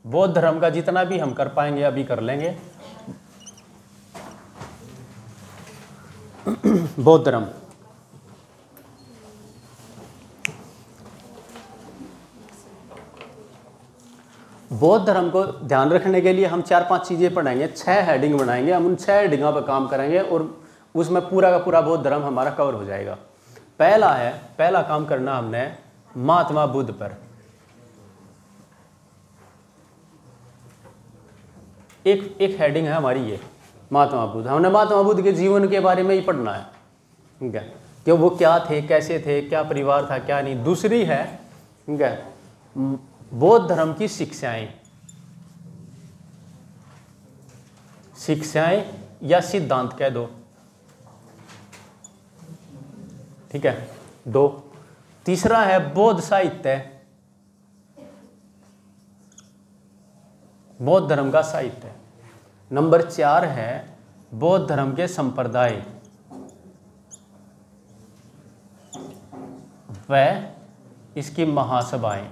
बौद्ध धर्म का जितना भी हम कर पाएंगे अभी कर लेंगे। बौद्ध धर्म, बौद्ध धर्म को ध्यान रखने के लिए हम 4-5 चीज़ें पढ़ेंगे, 6 हेडिंग बनाएंगे, हम उन 6 हेडिंगों पर काम करेंगे और उसमें पूरा का पूरा बौद्ध धर्म हमारा कवर हो जाएगा। पहला काम करना हमने महात्मा बुद्ध पर। एक हेडिंग है हमारी ये महात्मा बुद्ध। हमने महात्मा बुद्ध के जीवन के बारे में ही पढ़ना है, ठीक है, कि वो क्या थे, कैसे थे, क्या परिवार था, क्या नहीं। दूसरी है, ठीक है, बौद्ध धर्म की शिक्षाएं या सिद्धांत कह दो, ठीक है, 2। तीसरा है बौद्ध साहित्य, बौद्ध धर्म का साहित्य। नंबर 4 है बौद्ध धर्म के संप्रदाय व इसकी महासभाएं,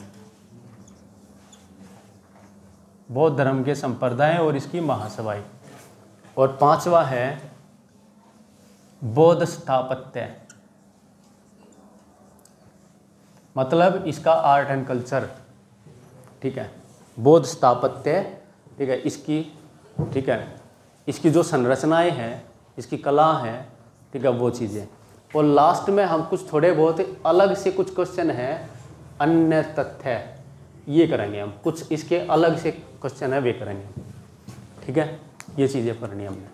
बौद्ध धर्म के संप्रदाय और इसकी महासभाएं। और 5वां है बौद्ध स्थापत्य, मतलब इसका आर्ट एंड कल्चर, ठीक है, बौद्ध स्थापत्य, ठीक है, इसकी जो संरचनाएं हैं, इसकी कला है, ठीक है, वो चीज़ें। और लास्ट में हम कुछ थोड़े बहुत अलग से कुछ क्वेश्चन हैं, अन्य तथ्य, ये करेंगे हम, कुछ इसके अलग से क्वेश्चन है वे करेंगे, ठीक है, ये चीज़ें पढ़नी हमने।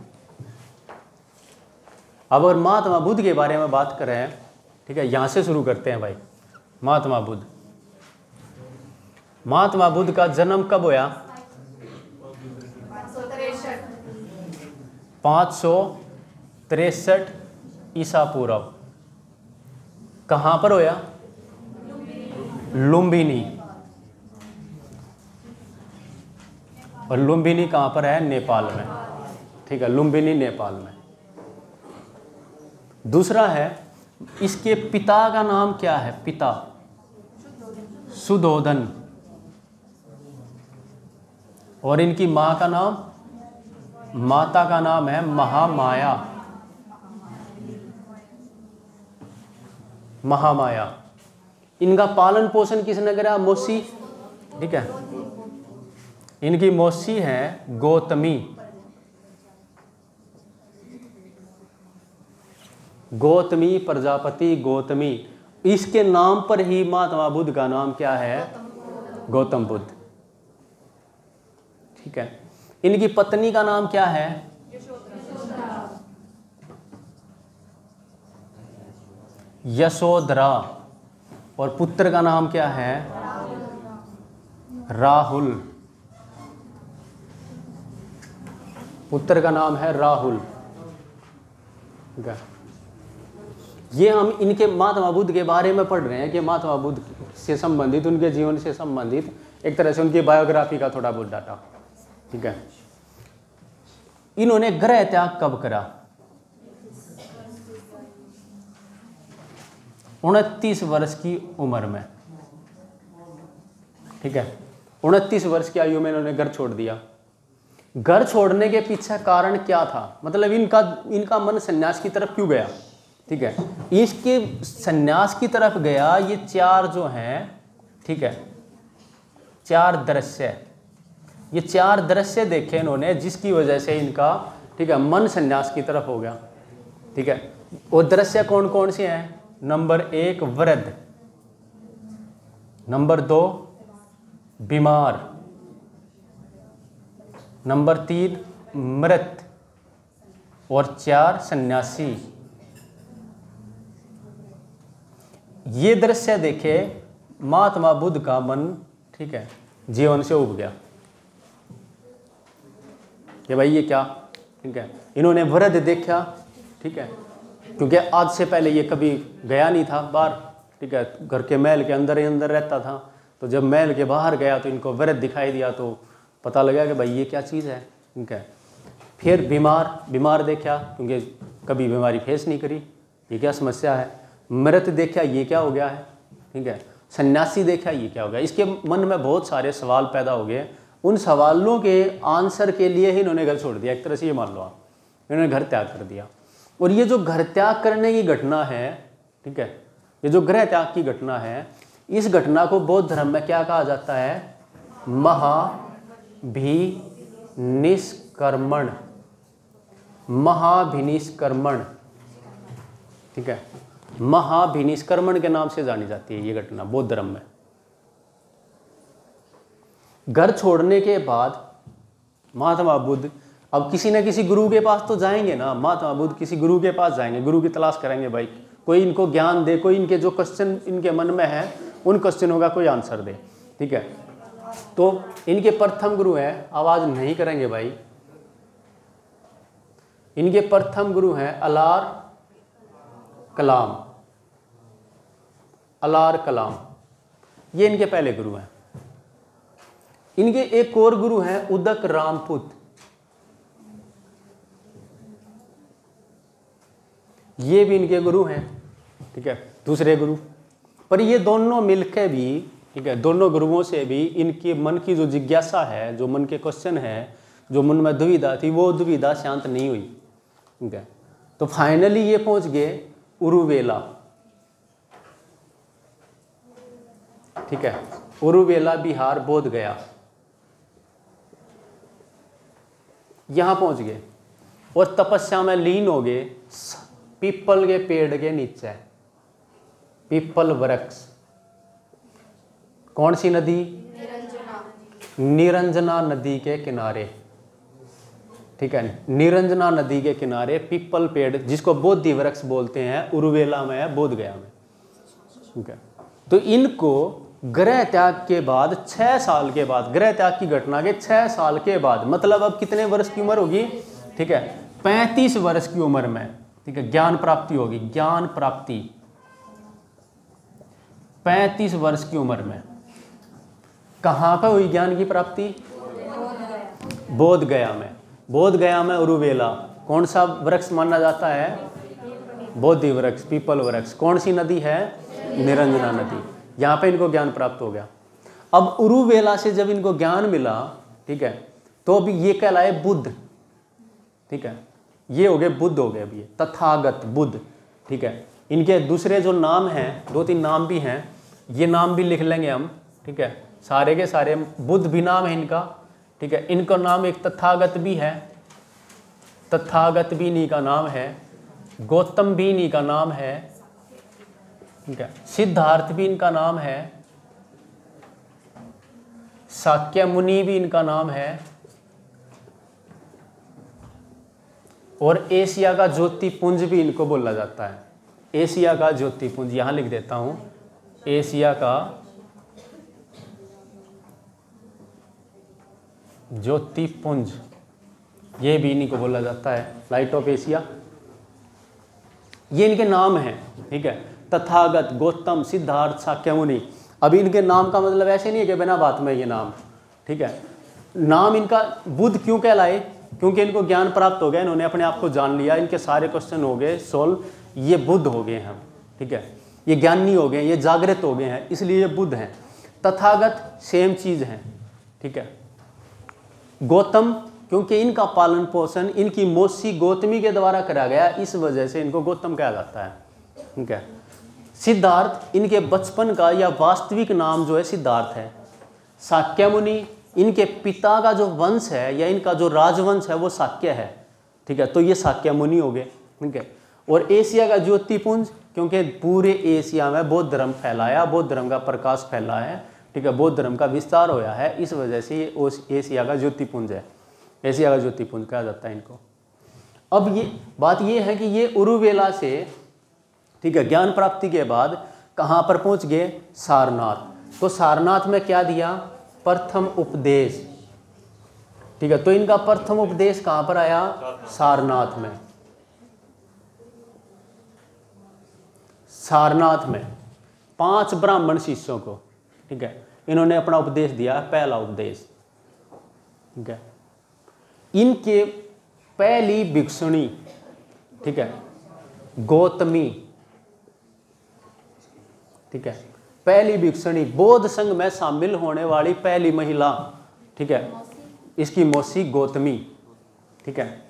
अब अगर महात्मा बुद्ध के बारे में बात करें, ठीक है, यहाँ से शुरू करते हैं भाई। महात्मा बुद्ध, महात्मा बुद्ध का जन्म कब होया? 563 ईसा पूर्व। कहाँ पर होया? लुम्बिनी। और लुम्बिनी कहाँ पर है? नेपाल में, ठीक है, लुम्बिनी नेपाल में। दूसरा है, इसके पिता का नाम क्या है? पिता सुधोधन। और इनकी माँ का नाम, माता का नाम है महामाया। महामाया। इनका पालन पोषण किसने करा? मौसी, ठीक है, इनकी मौसी है गौतमी। गौतमी प्रजापति, गौतमी, इसके नाम पर ही महात्मा बुद्ध का नाम क्या है? गौतम बुद्ध, ठीक है। इनकी पत्नी का नाम क्या है? यशोधरा। और पुत्र का नाम क्या है? राहुल। पुत्र का नाम है राहुल। ये हम इनके महात्मा बुद्ध के बारे में पढ़ रहे हैं कि महात्मा बुद्ध से संबंधित, उनके जीवन से संबंधित एक तरह से उनकी बायोग्राफी का थोड़ा बहुत डाटा, ठीक है। इन्होंने गृह त्याग कब करा? 29 वर्ष की उम्र में, ठीक है, 29 वर्ष की आयु में इन्होंने घर छोड़ दिया। घर छोड़ने के पीछे कारण क्या था? मतलब इनका मन सन्यास की तरफ क्यों गया? ठीक है, इसके सन्यास की तरफ गया ये 4 जो हैं, ठीक है, 4 दृश्य, ये 4 दृश्य देखे इन्होंने, जिसकी वजह से इनका, ठीक है, मन सन्यास की तरफ हो गया, ठीक है। वो दृश्य कौन कौन से हैं? नंबर 1 वृद्ध, नंबर 2 बीमार, नंबर 3 मृत, और 4 सन्यासी। ये दृश्य देखे महात्मा बुद्ध का मन, ठीक है, जीवन से उब गया कि भाई ये क्या, ठीक है। इन्होंने वृद्ध देखा, ठीक है, क्योंकि आज से पहले ये कभी गया नहीं था बाहर, ठीक है, घर के महल के अंदर ही अंदर रहता था। तो जब महल के बाहर गया तो इनको वृद्ध दिखाई दिया, तो पता लगा कि भाई ये क्या चीज़ है, ठीक है। फिर बीमार देखा, क्योंकि कभी बीमारी फेस नहीं करी, ये क्या समस्या है। मृत देखा, ये क्या हो गया है, ठीक है। सन्यासी देखा, ये क्या हो गया। इसके मन में बहुत सारे सवाल पैदा हो गए। उन सवालों के आंसर के लिए ही इन्होंने घर छोड़ दिया, एक तरह से ये मान लो आप, इन्होंने घर त्याग कर दिया। और ये जो घर त्याग करने की घटना है, ठीक है, ये जो गृह त्याग की घटना है, इस घटना को बौद्ध धर्म में क्या कहा जाता है? महाभिनिष्क्रमण, महाभिनिष्क्रमण, ठीक है, महाभिनिष्क्रमण के नाम से जानी जाती है ये घटना बौद्ध धर्म में। घर छोड़ने के बाद महात्मा बुद्ध अब किसी न किसी गुरु के पास तो जाएंगे ना, महात्मा बुद्ध किसी गुरु के पास जाएंगे, गुरु की तलाश करेंगे, भाई कोई इनको ज्ञान दे, कोई इनके जो क्वेश्चन इनके मन में है उन क्वेश्चनों का कोई आंसर दे, ठीक है। तो इनके प्रथम गुरु हैं, आवाज नहीं करेंगे भाई, इनके प्रथम गुरु हैं अलार कलाम, अलार कलाम, ये इनके पहले गुरु हैं। इनके एक और गुरु हैं उदक रामपुत, ये भी इनके गुरु हैं, ठीक है, दूसरे गुरु। पर ये दोनों मिलकर भी, ठीक है, दोनों गुरुओं से भी इनके मन की जो जिज्ञासा है, जो मन के क्वेश्चन है, जो मन में दुविधा थी, वो दुविधा शांत नहीं हुई, ठीक है। तो फाइनली ये पहुंच गए उरुवेला, ठीक है, उरुवेला बिहार बोध गया, यहां पहुंच गए और तपस्या में लीन हो गए पीपल के पेड़ के नीचे, पीपल वृक्ष। कौन सी नदी? निरंजना नदी के किनारे, ठीक है, निरंजना नदी के किनारे पीपल पेड़, जिसको बोधि वृक्ष बोलते हैं, उरुवेला में है, बोध गया में, ठीक है। तो इनको गृह त्याग के बाद 6 साल के बाद, गृह त्याग की घटना के 6 साल के बाद, मतलब अब कितने वर्ष की उम्र होगी? ठीक है, 35 वर्ष की उम्र में, ठीक है, ज्ञान प्राप्ति होगी, ज्ञान प्राप्ति 35 वर्ष की उम्र में। कहाँ पर हुई ज्ञान की प्राप्ति? बोध गया में। बोध गया में उरुवेला, कौन सा वृक्ष माना जाता है? बोधि वृक्ष, पीपल वृक्ष। कौन सी नदी है? निरंजना नदी। यहाँ पे इनको ज्ञान प्राप्त हो गया। अब उरुवेला से जब इनको ज्ञान मिला, ठीक है, तो अभी ये कहलाए बुद्ध, ठीक है, ये हो गए बुद्ध हो गए अभी, तथागत बुद्ध, ठीक है। इनके दूसरे जो नाम हैं, 2-3 नाम भी हैं, ये नाम भी लिख लेंगे हम, ठीक है, सारे के सारे। बुद्ध भी नाम है इनका, ठीक है, इनका नाम एक तथागत भी है, तथागत भी इन्हीं का नाम है, गौतम भी इन्हीं का नाम है, ठीक है, सिद्धार्थ भी इनका नाम है, शाक्य मुनि भी इनका नाम है, और एशिया का ज्योतिपुंज भी इनको बोला जाता है। एशिया का ज्योतिपुंज, यहां लिख देता हूं, एशिया का ज्योतिपुंज, ये भी इन्हीं को बोला जाता है, लाइट ऑफ एशिया। ये इनके नाम हैं, ठीक है, तथागत, गौतम, सिद्धार्थ, शाक्य मुनि। अभी इनके नाम का मतलब ऐसे नहीं है कि बिना बात में ये नाम, ठीक है। नाम इनका बुद्ध क्यों कहलाए? क्योंकि इनको ज्ञान प्राप्त हो गया, इन्होंने अपने आप को जान लिया, इनके सारे क्वेश्चन हो गए सोल्व, ये बुद्ध हो गए हैं, ठीक है, ये ज्ञानी हो गए, ये जागृत हो गए हैं, इसलिए ये बुद्ध हैं। तथागत सेम चीज है, ठीक है। गौतम, क्योंकि इनका पालन पोषण इनकी मौसी गौतमी के द्वारा करा गया, इस वजह से इनको गौतम कहा जाता है, ठीक है। सिद्धार्थ, इनके बचपन का या वास्तविक नाम जो है सिद्धार्थ है। शाक्य मुनि, इनके पिता का जो वंश है या इनका जो राजवंश है वो शाक्य है, ठीक है, तो ये शाक्य मुनि हो गए, ठीक है। और एशिया का ज्योतिपुंज, क्योंकि पूरे एशिया में बौद्ध धर्म फैलाया, बौद्ध धर्म का प्रकाश फैला है, ठीक है, बौद्ध धर्म का विस्तार होया है, इस वजह से ये एशिया का ज्योतिपुंज है, एशिया का ज्योतिपुंज कहा जाता है इनको। अब ये बात ये है कि ये उरुवेला से, ठीक है, ज्ञान प्राप्ति के बाद कहाँ पर पहुँच गए? सारनाथ। तो सारनाथ में क्या दिया? प्रथम उपदेश, ठीक है। तो इनका प्रथम उपदेश कहाँ पर आया? सारनाथ में। सारनाथ में 5 ब्राह्मण शिष्यों को, ठीक है, इन्होंने अपना उपदेश दिया, पहला उपदेश, ठीक है। इनके पहली भिक्षुणी, ठीक है, गौतमी, ठीक है, पहली भिक्षुणी, बौद्ध संघ में शामिल होने वाली पहली महिला, ठीक है, इसकी मौसी गौतमी, ठीक है,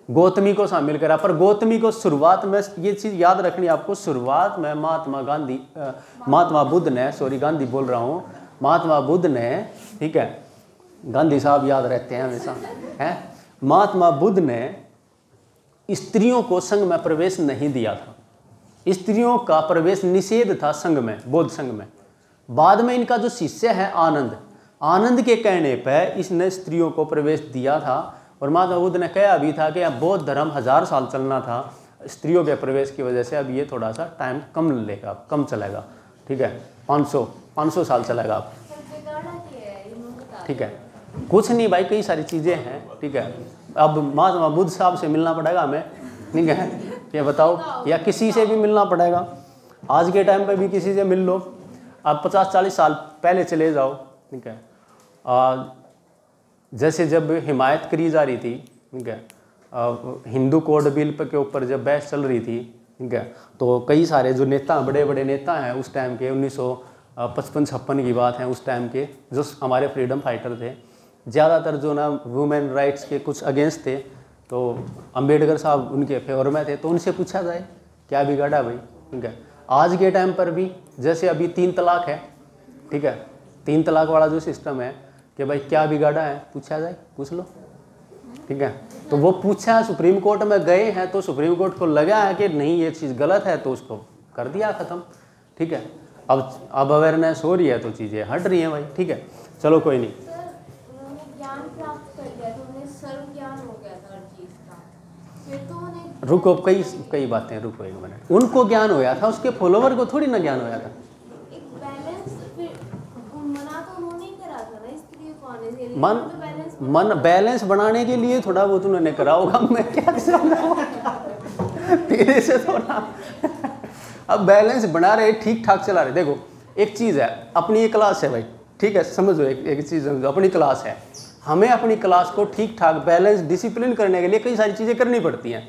गौतमी को शामिल करा। पर गौतमी को शुरुआत में, ये चीज़ याद रखनी आपको, शुरुआत में महात्मा बुद्ध ने, सॉरी गांधी बोल रहा हूँ, महात्मा बुद्ध ने, ठीक है, गांधी साहब याद रहते हैं हमेशा, हैं, महात्मा बुद्ध ने स्त्रियों को संघ में प्रवेश नहीं दिया था। स्त्रियों का प्रवेश निषेध था संघ में, बौद्ध संघ में। बाद में इनका जो शिष्य है आनंद के कहने पर इसने स्त्रियों को प्रवेश दिया था। और महात्मा बुद्ध ने कहा भी था कि बौद्ध धर्म 1000 साल चलना था, स्त्रियों के प्रवेश की वजह से अब ये थोड़ा सा टाइम कम लेगा, कम चलेगा, ठीक है, 500 साल चलेगा अब, ठीक है, कुछ नहीं भाई, कई सारी चीज़ें हैं, ठीक है। अब महात्मा बुद्ध साहब से मिलना पड़ेगा हमें, ठीक है, ये बताओ, या किसी से भी मिलना पड़ेगा, आज के टाइम पे भी किसी से मिल लो, अब 50-40 साल पहले चले जाओ, ठीक है। जैसे जब हिमायत करी जा रही थी, ठीक है, हिंदू कोड बिल के ऊपर जब बहस चल रही थी, ठीक है, तो कई सारे जो नेता, बड़े बड़े नेता हैं उस टाइम के, 1955-56 की बात है, उस टाइम के जो हमारे फ्रीडम फाइटर थे, ज़्यादातर जो ना वुमेन राइट्स के कुछ अगेंस्ट थे, तो अंबेडकर साहब उनके फेवर में थे। तो उनसे पूछा जाए क्या बिगाड़ा भाई, ठीक है। आज के टाइम पर भी जैसे अभी 3 तलाक है, ठीक है, 3 तलाक वाला जो सिस्टम है कि भाई क्या बिगाड़ा है, पूछा जाए, पूछ लो, ठीक है। तो वो पूछा, सुप्रीम कोर्ट में गए हैं, तो सुप्रीम कोर्ट को लगा है कि नहीं ये चीज़ गलत है, तो उसको कर दिया ख़त्म, ठीक है। अब अवेयरनेस हो रही है तो चीज़ें हट रही हैं भाई, ठीक है, चलो कोई नहीं। रुको, कई बातें, रुको 1 मिनट। उनको ज्ञान होया था, उसके फॉलोवर को थोड़ी ना ज्ञान होया था। मन बैलेंस बनाने के लिए थोड़ा बहुत उन्होंने करा होगा, मैं क्या तेरे से थोड़ा अब बैलेंस बना रहे, ठीक ठाक चला रहे। देखो एक चीज़ है, अपनी एक क्लास है भाई, ठीक है, समझो, एक चीज़ समझो, अपनी क्लास है, हमें अपनी क्लास को ठीक ठाक बैलेंस डिसिप्लिन करने के लिए कई सारी चीज़ें करनी पड़ती हैं,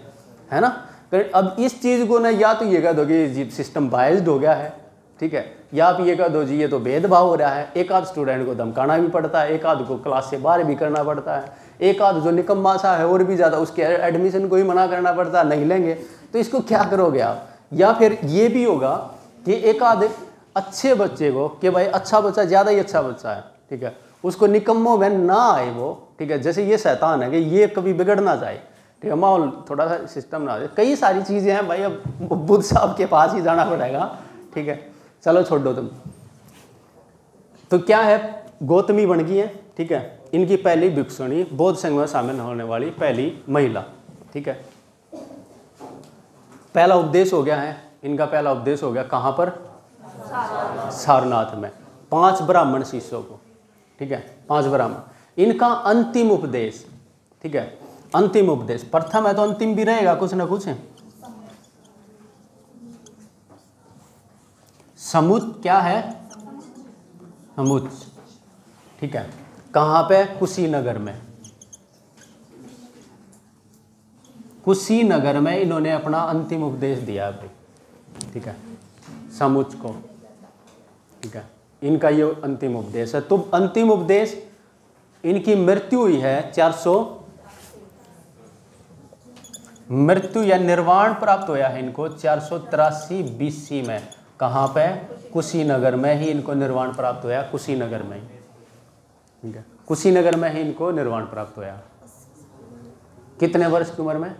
है ना। अब इस चीज़ को ना, या तो ये कह दो कि सिस्टम बायस्ड हो गया है, ठीक है, या आप ये कह दो जी ये तो भेदभाव हो रहा है, एक आध स्टूडेंट को धमकाना भी पड़ता है, एक आध को क्लास से बाहर भी करना पड़ता है, एक आध जो निकम्मा सा है और भी ज़्यादा उसके एडमिशन को ही मना करना पड़ता है, नहीं लेंगे, तो इसको क्या करोगे आप। या फिर ये भी होगा कि एक आध अच्छे बच्चे को, कि भाई अच्छा बच्चा ज़्यादा ही अच्छा बच्चा है, ठीक है, उसको निकम्मों में ना आए वो, ठीक है, जैसे ये शैतान है कि ये कभी बिगड़ ना जाए, ठीक है, माहौल थोड़ा सा सिस्टम ना आ जाए, कई सारी चीज़ें हैं भाई। अब बुद्ध साहब के पास ही जाना पड़ेगा, ठीक है, चलो छोड़ दो तुम। तो क्या है, गौतमी बन गई है, ठीक है, इनकी पहली भिक्षुणी, बौद्ध संघ में शामिल होने वाली पहली महिला, ठीक है। पहला उपदेश हो गया है इनका, पहला उपदेश हो गया कहाँ पर, सारनाथ में, 5 ब्राह्मण शिष्यों को, ठीक है, 5 ब्राह्मण। इनका अंतिम उपदेश, ठीक है, अंतिम उपदेश, प्रथम है तो अंतिम भी रहेगा कुछ ना कुछ है। समुच्च क्या है, समुच्च, ठीक है, कहाँ पे, कुशीनगर में, कुशीनगर में इन्होंने अपना अंतिम उपदेश दिया भाई, ठीक है, समुच्च को, ठीक है, इनका ये अंतिम उपदेश है। तो अंतिम उपदेश, इनकी मृत्यु हुई है 400, मृत्यु या निर्वाण प्राप्त होया है इनको 483 BC में, कहाँ पे, कुशीनगर में ही इनको निर्वाण प्राप्त होया, कुशीनगर में ही, ठीक है, कुशीनगर में ही इनको निर्वाण प्राप्त होया। कितने वर्ष की उम्र में,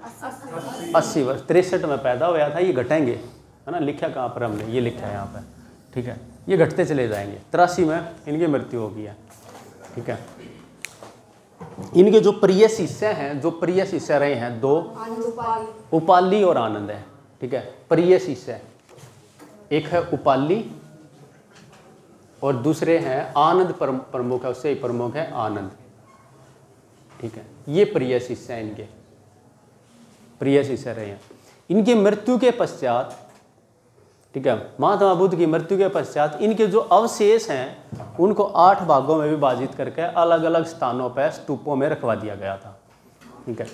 80 वर्ष, 63 में पैदा हुआ था, ये घटेंगे, है ना, लिखा कहाँ पर हमने, ये लिखा है यहाँ पे, ठीक है, ये घटते चले जाएंगे, 83 में इनकी मृत्यु हो गई है, ठीक है। इनके जो प्रिय शिष्य हैं, जो प्रिय शिष्य रहे हैं 2, उपाली और आनंद है, ठीक है, प्रिय शिष्य, एक है उपाली और दूसरे हैं आनंद, प्रमुख है, उससे ही प्रमुख है आनंद, ठीक है, ये प्रिय शिष्य हैं, इनके प्रिय शिष्य रहे हैं। इनकी मृत्यु के पश्चात, ठीक है, महात्मा बुद्ध की मृत्यु के पश्चात इनके जो अवशेष हैं उनको 8 भागों में विभाजित करके अलग अलग स्थानों पर स्तूपों में रखवा दिया गया था, ठीक है,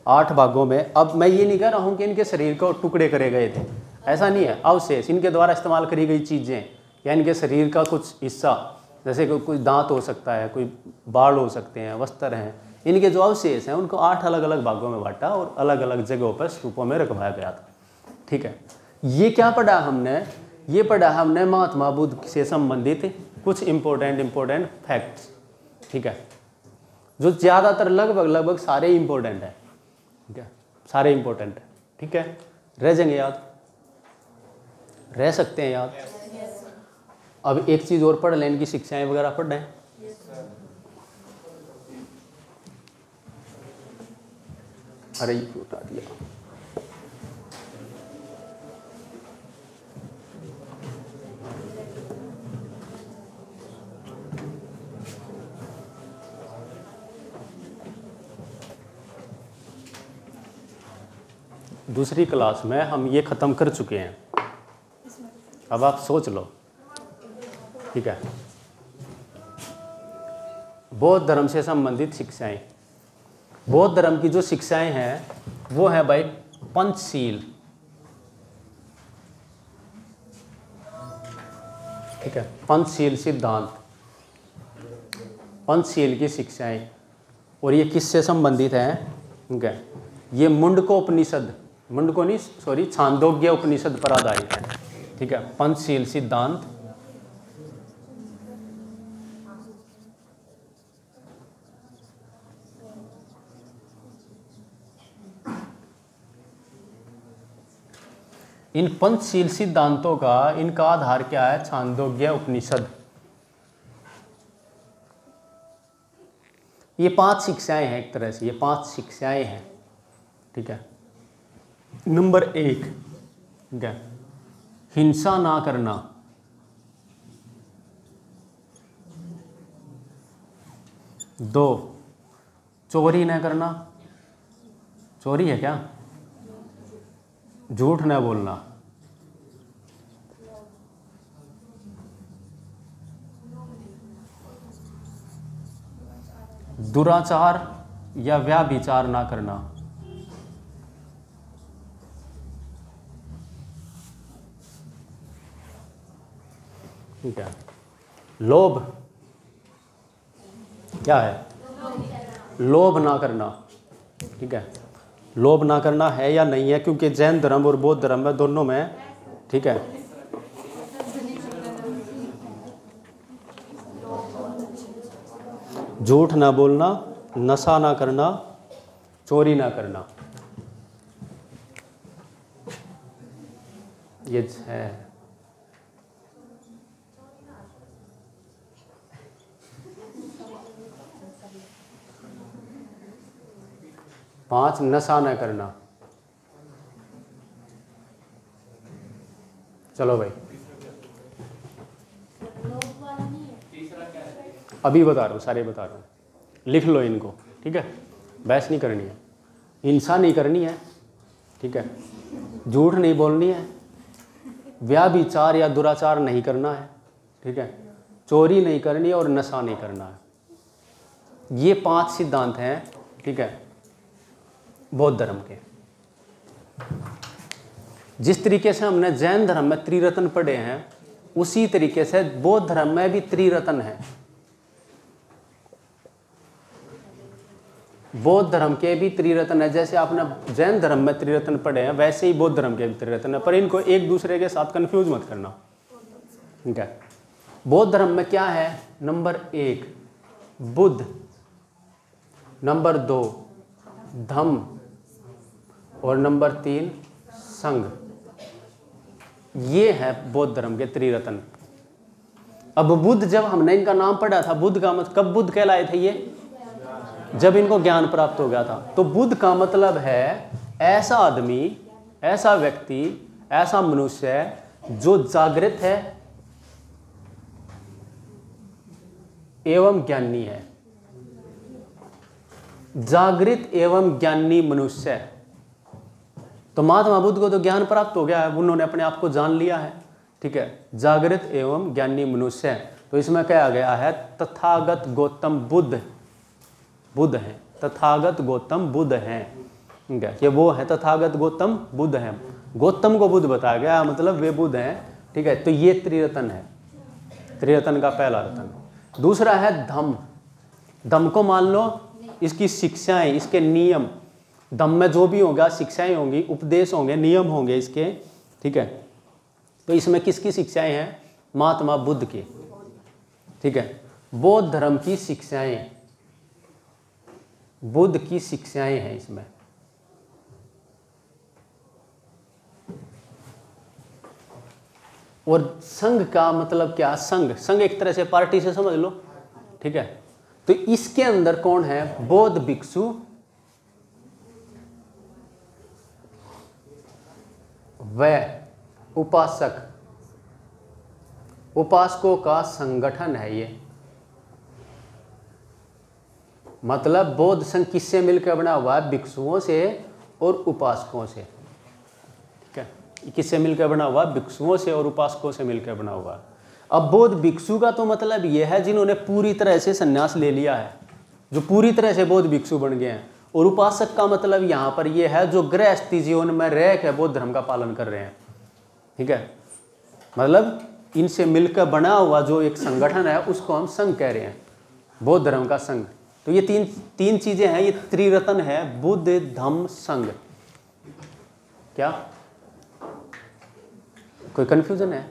8 भागों में। अब मैं ये नहीं कह रहा हूँ कि इनके शरीर को टुकड़े करे गए थे, ऐसा नहीं है, अवशेष, इनके द्वारा इस्तेमाल करी गई चीज़ें या इनके शरीर का कुछ हिस्सा जैसे कोई दांत हो सकता है, कोई बाल हो सकते हैं, वस्त्र हैं, इनके जो अवशेष हैं उनको 8 अलग अलग भागों में बांटा और अलग अलग जगहों पर स्तूपों में रखवाया गया था। ठीक है, ये क्या पढ़ा हमने? ये पढ़ा हमने महात्मा बुद्ध से संबंधित कुछ इंपॉर्टेंट फैक्ट्स। ठीक है, जो ज़्यादातर लगभग सारे इंपॉर्टेंट है। ठीक है, सारे इंपॉर्टेंट है। ठीक है, रह जाएंगे याद, रह सकते हैं याद। अब एक चीज़ और पढ़ लें, इनकी शिक्षाएं वगैरह पढ़ रहे हैं। अरे ये उठा दिया। दूसरी क्लास में हम ये ख़त्म कर चुके हैं, अब आप सोच लो। ठीक है, बौद्ध धर्म से संबंधित शिक्षाएं। बौद्ध धर्म की जो शिक्षाएं हैं वो है भाई पंचशील। ठीक है, पंचशील सिद्धांत, पंचशील की शिक्षाएं। और ये किससे संबंधित है? ठीक है, ये मुंडकोपनिषद, मुंडको नहीं सॉरी छांदोग्य उपनिषद पर आधारित है। ठीक है, पंचशील सिद्धांत। इन पंचशील सिद्धांतों का इनका आधार क्या है? छांदोग्य उपनिषद। ये 5 शिक्षाएं हैं, एक तरह से ये 5 शिक्षाएं हैं। ठीक है, नंबर 1, ठीक है, हिंसा ना करना। 2, चोरी न करना। चोरी है क्या? झूठ न बोलना। 2, दुराचार या व्यभिचार ना करना। 3, ठीक है, लोभ। क्या है? लोभ ना करना। ठीक है, लोभ ना करना है या नहीं है? क्योंकि जैन धर्म और बौद्ध धर्म में दोनों में, ठीक है, झूठ ना बोलना, नशा ना करना, चोरी ना करना, ये है। पांच, नशा न करना। चलो भाई, अभी बता रहा हूँ, सारे बता रहा हूँ, लिख लो इनको। ठीक है, बहस नहीं करनी है, हिंसा नहीं करनी है, ठीक है, झूठ नहीं बोलनी है, व्यभिचार या दुराचार नहीं करना है, ठीक है, चोरी नहीं करनी है और नशा नहीं करना है। ये 5 सिद्धांत हैं, ठीक है, बौद्ध धर्म के। जिस तरीके से हमने जैन धर्म में त्रिरत्न पढ़े हैं, उसी तरीके से बौद्ध धर्म में भी त्रिरत्न है। बौद्ध धर्म के भी त्रिरत्न है। जैसे आपने जैन धर्म में त्रिरत्न पढ़े हैं, वैसे ही बौद्ध धर्म के भी त्रिरत्न है, पर इनको एक दूसरे के साथ कंफ्यूज मत करना। ठीक है, बौद्ध धर्म में क्या है? नंबर 1 बुद्ध, नंबर 2 धम्म और नंबर 3 संघ। ये है बौद्ध धर्म के त्रिरत्न। अब बुद्ध, जब हमने इनका नाम पढ़ा था, बुद्ध का मतलब कब बुद्ध कहलाए थे ये? जब इनको ज्ञान प्राप्त हो गया था। तो बुद्ध का मतलब है ऐसा आदमी, ऐसा व्यक्ति, ऐसा मनुष्य जो जागृत है एवं ज्ञानी है। जागृत एवं ज्ञानी मनुष्य। तो महात्मा बुद्ध को तो ज्ञान प्राप्त हो गया है, उन्होंने अपने आप को जान लिया है। ठीक है, जागृत एवं ज्ञानी मनुष्य। तो इसमें कहा गया है तथागत गौतम बुद्ध, बुद्ध हैं, तथागत गौतम बुद्ध हैं। ठीक है, ये वो है तथागत गौतम बुद्ध हैं। गौतम को बुद्ध बताया गया, मतलब वे बुद्ध हैं। ठीक है, तो ये त्रिरत्न है, त्रिरत्न का पहला रत्न। दूसरा है धम्म। धम्म को मान लो इसकी शिक्षाएं, इसके नियम, धम्म में जो भी होगा शिक्षाएं होंगी, उपदेश होंगे, नियम होंगे इसके, ठीक है। तो इसमें किसकी शिक्षाएं हैं? महात्मा बुद्ध की, ठीक है। बौद्ध धर्म की शिक्षाएं, बुद्ध की शिक्षाएं हैं इसमें। और संघ का मतलब क्या? संघ, संघ एक तरह से पार्टी से समझ लो, ठीक है। तो इसके अंदर कौन है? बौद्ध भिक्षु, व उपासक, उपासकों का संगठन है ये। मतलब बौद्ध संघ किससे मिलकर बना हुआ है? भिक्षुओं से और उपासकों से, ठीक है। किससे मिलकर बना हुआ? भिक्षुओं से और उपासकों से मिलकर बना हुआ है। अब बौद्ध भिक्षु का तो मतलब यह है जिन्होंने पूरी तरह से संन्यास ले लिया है, जो पूरी तरह से बौद्ध भिक्षु बन गए हैं। और उपासक का मतलब यहाँ पर यह है जो गृहस्थी जीवन में रह के बौद्ध धर्म का पालन कर रहे हैं, ठीक है। मतलब इनसे मिलकर बना हुआ जो एक संगठन है उसको हम संघ कह रहे हैं, बौद्ध धर्म का संघ। तो ये तीन चीजें हैं, ये त्रिरत्न है, बुद्ध धम्म संघ। क्या कोई कंफ्यूजन है?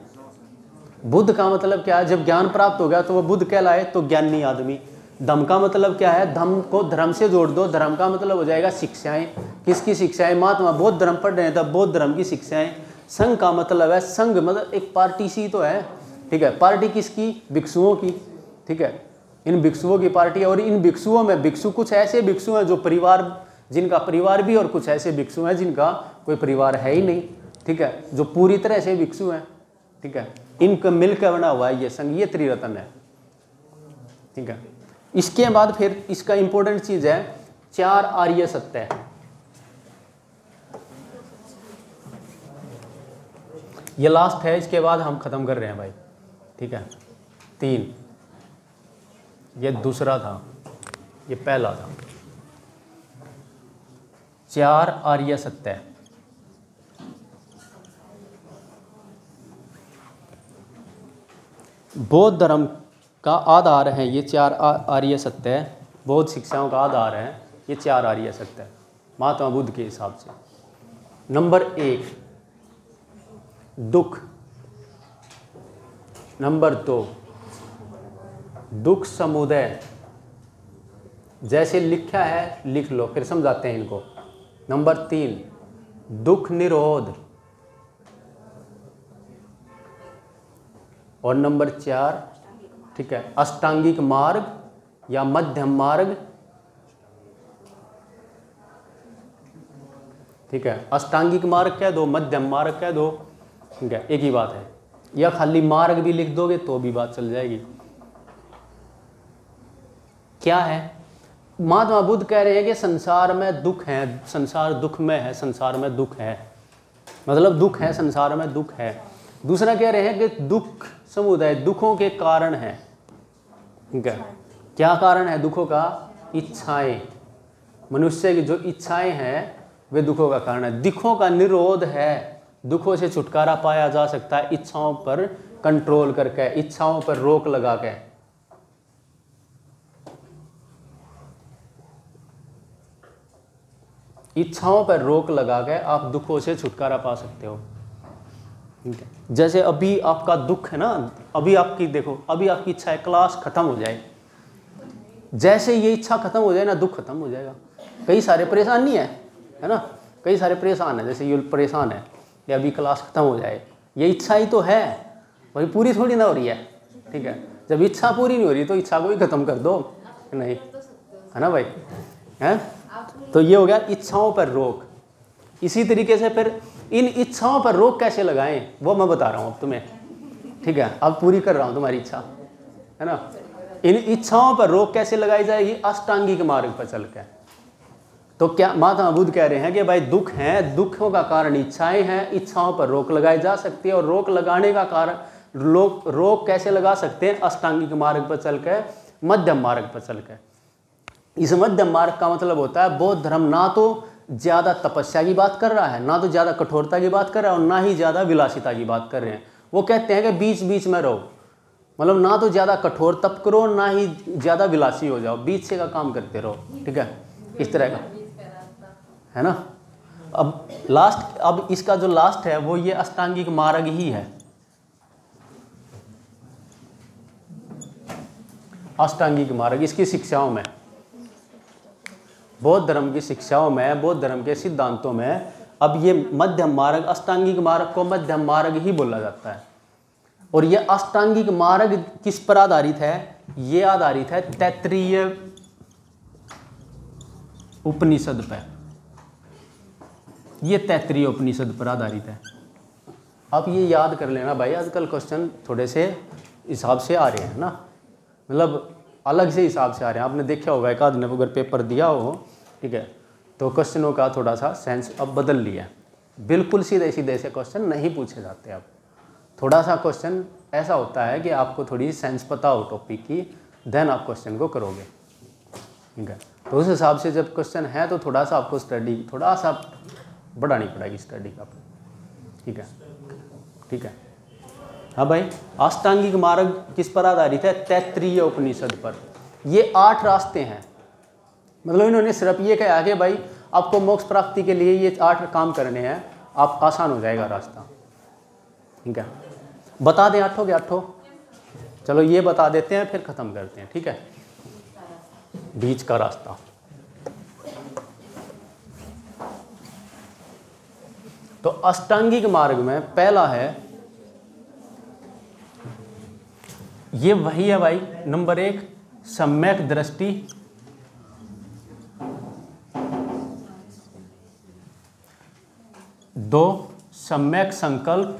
बुद्ध का मतलब क्या है? जब ज्ञान प्राप्त हो गया तो वो बुद्ध कहलाए, तो ज्ञानी आदमी। धम्म का मतलब क्या है? धम्म को धर्म से जोड़ दो, धर्म का मतलब हो जाएगा शिक्षाएं। किसकी शिक्षाएं? महात्मा बौद्ध धर्म पढ़ रहे हैं तब बौद्ध धर्म की शिक्षाएं। संघ का मतलब है, संघ मतलब एक पार्टी सी तो है, ठीक है। पार्टी किसकी? भिक्षुओं की, ठीक है। इन भिक्षुओं की पार्टी है। और इन भिक्षुओं में भिक्षु कुछ ऐसे भिक्षु हैं जो परिवार, जिनका परिवार भी, और कुछ ऐसे भिक्षु हैं जिनका कोई परिवार है ही नहीं, ठीक है, जो पूरी तरह से भिक्षु हैं, ठीक है। इनका मिलकर बना हुआ है ये संघ, ये त्रिरत्न है, ठीक है। इसके बाद फिर इसका इंपॉर्टेंट चीज है चार आर्य सत्य। ये लास्ट है, इसके बाद हम खत्म कर रहे हैं भाई, ठीक है। 3, ये दूसरा था, ये पहला था। 4 आर्य सत्य। बौद्ध धर्म का आधार है ये 4 आर्य सत्य, बौद्ध शिक्षाओं का आधार है ये 4 आर्य सत्य महात्मा बुद्ध के हिसाब से। नंबर 1 दुख, नंबर 2 दुख समुदय, जैसे लिखा है लिख लो, फिर समझाते हैं इनको। नंबर 3 दुख निरोध, और नंबर 4, ठीक है, अष्टांगिक मार्ग या मध्यम मार्ग, ठीक है। अष्टांगिक मार्ग कह दो, मध्यम मार्ग कह दो, ठीक है, एक ही बात है। या खाली मार्ग भी लिख दोगे तो भी बात चल जाएगी। क्या है? महात्मा बुद्ध कह रहे हैं कि संसार में दुख है, संसार दुख में है, संसार में दुख है, मतलब दुख है, संसार में दुख है। दूसरा कह रहे हैं कि दुख समुदाय दुखों के कारण है, ठीक है। क्या कारण है दुखों का? इच्छाएं। मनुष्य की जो इच्छाएं हैं वे दुखों का कारण है। दुखों का निरोध है, दुखों से छुटकारा पाया जा सकता है इच्छाओं पर कंट्रोल करके, इच्छाओं पर रोक लगा के। इच्छाओं पर रोक लगा के आप दुखों से छुटकारा पा सकते हो, ठीक है। जैसे अभी आपका दुख है ना, अभी आपकी देखो, अभी आपकी इच्छा है क्लास खत्म हो जाए, जैसे ये इच्छा खत्म हो जाए ना दुख खत्म हो जाएगा। कई सारे परेशान नहीं है ना, कई सारे परेशान है, जैसे ये परेशान है कि अभी क्लास खत्म हो जाए, ये इच्छा ही तो है, वही पूरी थोड़ी ना हो रही है, ठीक है। जब इच्छा पूरी नहीं हो रही तो इच्छा को ही खत्म कर दो, नहीं है ना भाई, है। तो ये हो गया इच्छाओं पर रोक। इसी तरीके से फिर इन इच्छाओं पर रोक कैसे लगाएं वो मैं बता रहा हूँ अब तुम्हें, ठीक है। अब पूरी कर रहा हूँ तुम्हारी इच्छा, है ना। इन इच्छाओं पर रोक कैसे लगाई जाएगी? अष्टांगिक मार्ग पर चल के। तो क्या महात्मा बुद्ध कह रहे हैं कि भाई दुख है, दुखों का कारण इच्छाएं हैं, इच्छाओं पर रोक लगाई जा सकती है। और रोक लगाने का कारण रोक कैसे लगा सकते हैं? अष्टांगिक मार्ग पर चल के, मध्यम मार्ग पर चल के। इस मध्यम मार्ग का मतलब होता है बौद्ध धर्म ना तो ज़्यादा तपस्या की बात कर रहा है, ना तो ज़्यादा कठोरता की बात कर रहा है, और ना ही ज़्यादा विलासिता की बात कर रहे हैं। वो कहते हैं कि बीच बीच में रहो, मतलब ना तो ज़्यादा कठोर तप करो, ना ही ज़्यादा विलासी हो जाओ, बीच से का काम करते रहो, ठीक है, इस तरह का है ना। अब इसका जो लास्ट है वो ये अष्टांगिक मार्ग ही है। अष्टांगिक मार्ग इसकी शिक्षाओं में, बौद्ध धर्म की शिक्षाओं में, बौद्ध धर्म के सिद्धांतों में अब ये मध्यम मार्ग, अष्टांगिक मार्ग को मध्यम मार्ग ही बोला जाता है। और ये अष्टांगिक मार्ग किस पर आधारित है? ये आधारित है तैत्तिरीय उपनिषद पर। ये तैत्तिरीय उपनिषद पर आधारित है। आप ये याद कर लेना भाई, आजकल क्वेश्चन थोड़े से हिसाब से आ रहे हैं ना, मतलब अलग से हिसाब से आ रहे हैं। आपने देखा होगा एक आदमी ने अगर पेपर दिया हो, ठीक है, तो क्वेश्चनों का थोड़ा सा सेंस अब बदल लिया है। बिल्कुल सीधे सीधे से क्वेश्चन नहीं पूछे जाते अब। थोड़ा सा क्वेश्चन ऐसा होता है कि आपको थोड़ी सेंस पता हो टॉपिक की, देन आप क्वेश्चन को करोगे, ठीक है। तो उस हिसाब से जब क्वेश्चन है तो थोड़ा सा आपको स्टडी थोड़ा सा बढ़ानी पड़ेगी स्टडी का, ठीक है, ठीक है। हाँ भाई, अष्टांगिक मार्ग किस पर आधारित है? तैत्तिरीय उपनिषद पर। ये 8 रास्ते हैं, मतलब इन्होंने सिर्फ ये कहा कि भाई आपको मोक्ष प्राप्ति के लिए ये 8 काम करने हैं, आप आसान हो जाएगा रास्ता, ठीक है। बता दें 8 के 8? चलो ये बता देते हैं, फिर ख़त्म करते हैं, ठीक है। बीच का रास्ता, तो अष्टांगिक मार्ग में पहला है, ये वही है भाई, नंबर 1 सम्यक दृष्टि, 2 सम्यक संकल्प,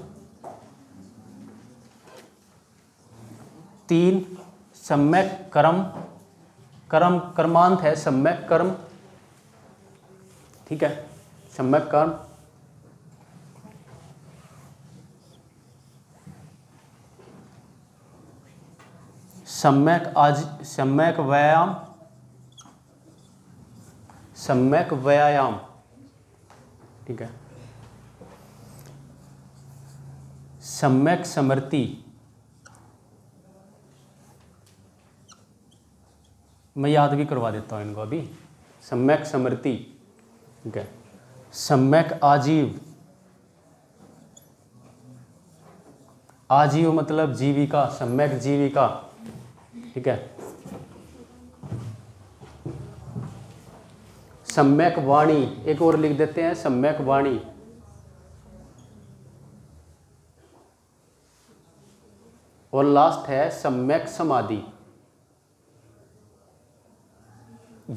3 सम्यक कर्म, कर्मांत है सम्यक कर्म, ठीक है, सम्यक कर्म, सम्यक व्यायाम, सम्यक व्यायाम, ठीक है, सम्यक स्मृति, मैं याद भी करवा देता हूँ इनको अभी, सम्यक स्मृति, ठीक है, सम्यक आजीव, आजीव मतलब जीविका, सम्यक जीविका, ठीक है, सम्यक वाणी, एक और लिख देते हैं सम्यक वाणी, और लास्ट है सम्यक समाधि।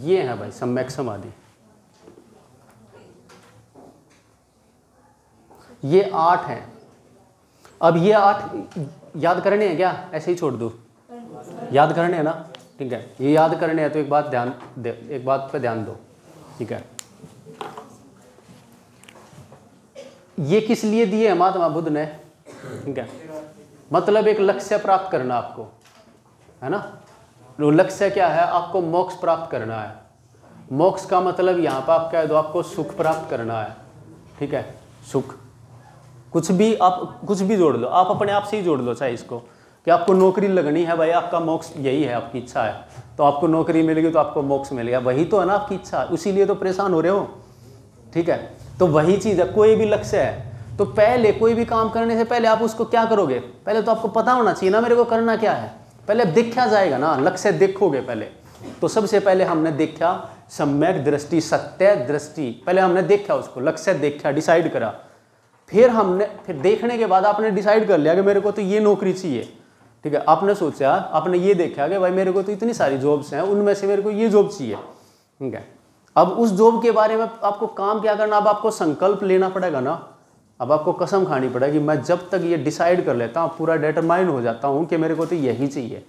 ये है भाई सम्यक समाधि। ये 8 हैं। अब ये 8 याद करने हैं क्या? ऐसे ही छोड़ दूँ? याद करने हैं ना, ठीक है। ये याद करने हैं तो एक बात पे ध्यान दो, ठीक है। ये किस लिए दिए है महात्मा बुद्ध ने? ठीक है, मतलब एक लक्ष्य प्राप्त करना आपको, है ना। वो लक्ष्य क्या है? आपको मोक्ष प्राप्त करना है। मोक्ष का मतलब यहाँ पर आप कह दो आपको सुख प्राप्त करना है, ठीक है। सुख कुछ भी आप कुछ भी जोड़ लो, आप अपने आप से ही जोड़ लो चाहे इसको, कि आपको नौकरी लगनी है भाई, आपका मोक्ष यही है, आपकी इच्छा है, तो आपको नौकरी मिलेगी तो आपको मोक्ष मिलेगा, वही तो है ना आपकी इच्छा, उसीलिए तो परेशान हो रहे हो, ठीक है। तो वही चीज़ है, कोई भी लक्ष्य है तो पहले कोई भी काम करने से पहले आप उसको क्या करोगे? पहले तो आपको पता होना चाहिए ना मेरे को करना क्या है, पहले देखा जाएगा ना, लक्ष्य देखोगे पहले। तो सबसे पहले हमने देखा सम्यक दृष्टि, सत्य दृष्टि, पहले हमने देखा उसको, लक्ष्य देखा, डिसाइड करा, फिर देखने के बाद आपने डिसाइड कर लिया कि मेरे को तो ये नौकरी चाहिए, ठीक है। आपने सोचा, आपने ये देखा कि भाई मेरे को तो इतनी सारी जॉब्स हैं, उनमें से मेरे को ये जॉब चाहिए, ठीक है। अब उस जॉब के बारे में आपको काम क्या करना, अब आपको संकल्प लेना पड़ेगा ना, अब आपको कसम खानी पड़ेगी, मैं जब तक ये डिसाइड कर लेता हूँ, पूरा डिटरमाइन हो जाता हूँ कि मेरे को तो यही चाहिए,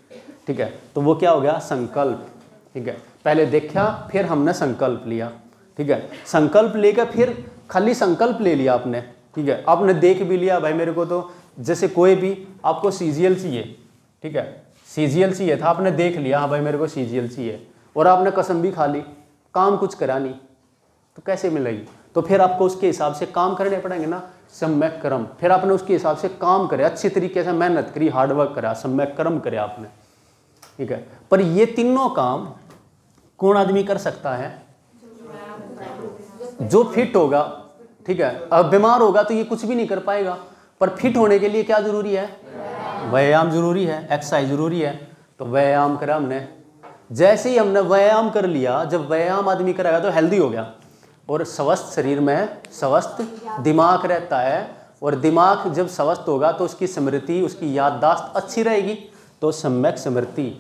ठीक है। तो वो क्या हो गया? संकल्प, ठीक है। पहले देखा, फिर हमने संकल्प लिया, ठीक है। संकल्प लेकर फिर खाली संकल्प ले लिया आपने, ठीक है। आपने देख भी लिया भाई मेरे को तो, जैसे कोई भी आपको सीजीएल चाहिए, ठीक है, सीजीएल चाहिए था, आपने देख लिया हाँ भाई मेरे को सीजीएल चाहिए, और आपने कसम भी खा ली, काम कुछ करा नहीं, तो कैसे मिलेगी? तो फिर आपको उसके हिसाब से काम करने पड़ेंगे ना। सम्यक कर्म, फिर आपने उसके हिसाब से काम करे, अच्छी तरीके से मेहनत करी, हार्डवर्क करा, सम्यक कर्म करे आपने, ठीक है। पर ये तीनों काम कौन आदमी कर सकता है? जो फिट होगा, ठीक है। अब बीमार होगा तो ये कुछ भी नहीं कर पाएगा। पर फिट होने के लिए क्या जरूरी है? व्यायाम जरूरी है, एक्सरसाइज जरूरी है। तो व्यायाम करा हमने, जैसे ही हमने व्यायाम कर लिया, जब व्यायाम आदमी करेगा तो हेल्दी हो गया, और स्वस्थ शरीर में स्वस्थ दिमाग रहता है, और दिमाग जब स्वस्थ होगा तो उसकी स्मृति, उसकी याददाश्त अच्छी रहेगी, तो सम्यक स्मृति,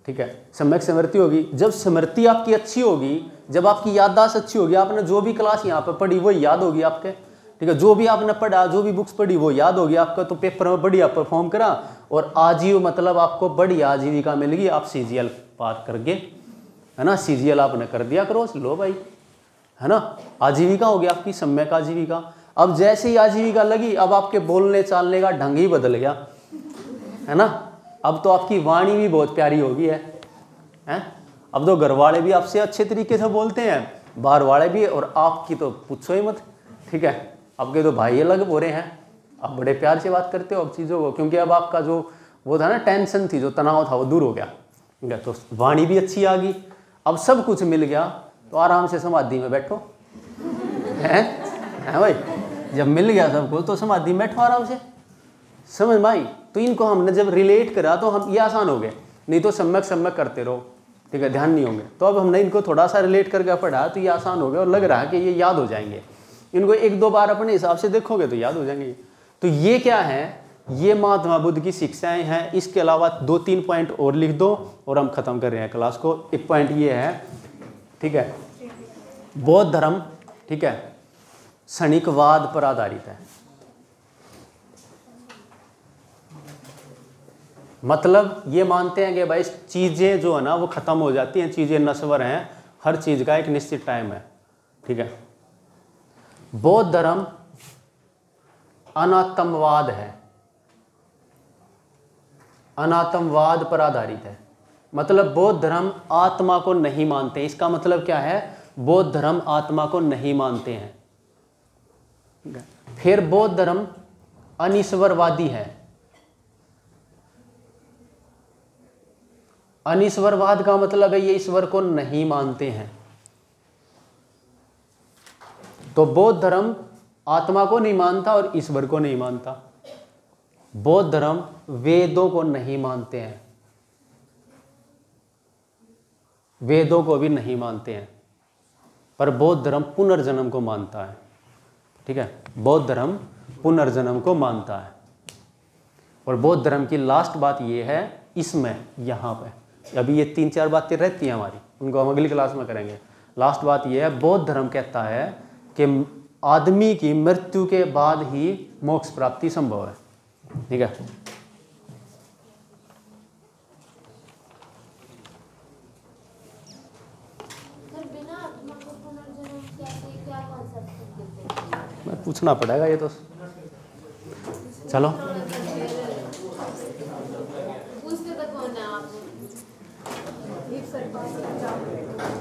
ठीक है, सम्यक स्मृति होगी। जब स्मृति आपकी अच्छी होगी, जब आपकी याददाश्त अच्छी होगी, आपने जो भी क्लास यहाँ पर पढ़ी वो याद होगी आपके, ठीक है, जो भी आपने पढ़ा, जो भी बुक्स पढ़ी वो याद होगी आपका, तो पेपर में बढ़िया परफॉर्म करा, और आजीव मतलब आपको बढ़िया आजीविका मिल गई, आप सीजीएल पार कर गए, है ना, सीजीएल आपने कर दिया क्रॉस, लो भाई, है ना, आजीविका हो गई आपकी, सम्यक आजीविका। अब जैसे ही आजीविका लगी, अब आपके बोलने चालने का ढंग ही बदल गया, है ना, अब तो आपकी वाणी भी बहुत प्यारी होगी है? अब तो घर वाले भी आपसे अच्छे तरीके से बोलते हैं, बाहर वाले भी, और आपकी तो पूछो ही मत, ठीक है, आपके तो भाई अलग हो रहे हैं, आप बड़े प्यार से बात करते हो अब चीज़ों को, क्योंकि अब आपका जो वो था ना, टेंशन थी, जो तनाव था, वो दूर हो गया, ठीक है, तो वाणी भी अच्छी आ गई, अब सब कुछ मिल गया, तो आराम से समाधि में बैठो, हैं भाई, जब मिल गया सब कुछ तो समाधि में बैठो आराम से, समझ में आई? तो इनको हमने जब रिलेट करा तो हम ये आसान हो गए, नहीं तो सम्यक सम्यक करते रहो, ठीक है, ध्यान नहीं होंगे। तो अब हमने इनको थोड़ा सा रिलेट करके पढ़ा तो ये आसान हो गया, और लग रहा है कि ये याद हो जाएंगे, इनको एक दो बार अपने हिसाब से देखोगे तो याद हो जाएंगे। तो ये क्या है? ये महात्मा बुद्ध की शिक्षाएं हैं। इसके अलावा 2-3 पॉइंट और लिख दो और हम खत्म कर रहे हैं क्लास को। एक पॉइंट ये है, ठीक है, बौद्ध धर्म, ठीक है, क्षणिकवाद पर आधारित है। मतलब ये मानते हैं कि भाई चीज़ें जो है ना वो ख़त्म हो जाती हैं, चीज़ें नश्वर हैं, हर चीज़ का एक निश्चित टाइम है, ठीक है। बौद्ध धर्म अनात्मवाद है, अनात्मवाद पर आधारित है। मतलब बौद्ध धर्म आत्मा को नहीं मानते। इसका मतलब क्या है? बौद्ध धर्म आत्मा को नहीं मानते हैं। फिर बौद्ध धर्म अनिश्वरवादी है। अनिश्वरवाद का मतलब है ये ईश्वर को नहीं मानते हैं। तो बौद्ध धर्म आत्मा को नहीं मानता और ईश्वर को नहीं मानता। बौद्ध धर्म वेदों को नहीं मानते हैं, वेदों को भी नहीं मानते हैं, पर बौद्ध धर्म पुनर्जन्म को मानता है, ठीक है। बौद्ध धर्म पुनर्जन्म को मानता है। और बौद्ध धर्म की लास्ट बात ये है इसमें, यहाँ पे अभी ये 3-4 बातें रहती हैं हमारी, उनको हम अगली क्लास में करेंगे। लास्ट बात ये है, बौद्ध धर्म कहता है कि आदमी की मृत्यु के बाद ही मोक्ष प्राप्ति संभव है, ठीक है। मैं पूछना पड़ेगा ये तो, चलो